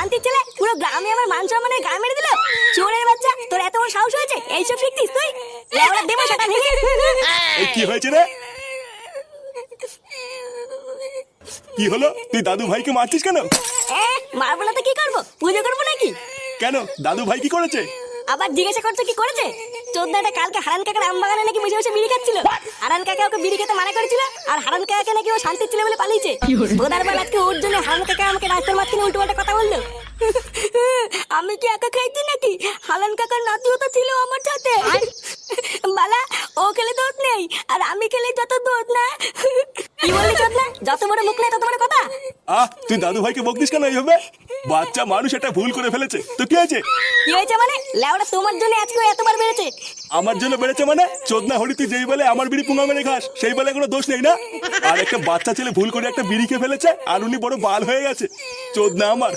শান্তির ছেলে, পুরো গ্রামে আমার মান সম্মানের গা মেরে দিল। চোরের বাচ্চা, তোর এত বড় সাহস হয়েছে এইসব শিখতিস তুই? লেওড়া দেবো সেটা ভেঙে। এই কি হয়েছে রে? কি হলো? তুই দাদু ভাইকে মারছিস কেন? মারবো না তো কি করবো? পুজো করবো নাকি? কেন, দাদু ভাই কি করেছে? আবার জিজ্ঞাসা করছো কি করেছে? চোদ্দাটা কালকে হারান কাকার আম বাগানে নাকি বসে বসে বিড়ি খাচ্ছিল। হারান কাকা ওকে বিড়ি খেতে মানা করেছিল, আর হারান কাকা নাকি ও শান্তির ছিল বলে পালিয়েছে। বোধার বেলা আজকে ওর জন্য হারান কাকা আমাকে রাস্তার মাঝখানে উল্টো পাল্টা কথা বললো। আমি কি একা খাইছি নাকি? হারান কাকার নাতিও তো ছিল আমার সাথে। বালা, ও খেলে দোষ নেই, আর আমি খেলে যত দোষ না। কি বললি চোদনা? যত বড় মুখ নেই তত বড় কথা। তুই দাদু ভাইকে বকতিস কেন এইভাবে? বাচ্চা মানুষ এটা ভুল করে ফেলেছে, তো কি হয়েছে? কি হয়েছে মানে? লেওড়া তোমার জন্য আজকে এতবার বেড়েছে। আমার জন্য বেড়েছে মানে? চোদনা হরি, তুই যেই বলে আমার বিড়ি পুঙ্গা মেরে খাস, সেই বলে কোনো দোষ নেই না? আর একটা বাচ্চা ছেলে ভুল করে একটা বিড়ি খেয়ে ফেলেছে, আর উনি বড় বাল হয়ে গেছে। চোদনা আমার।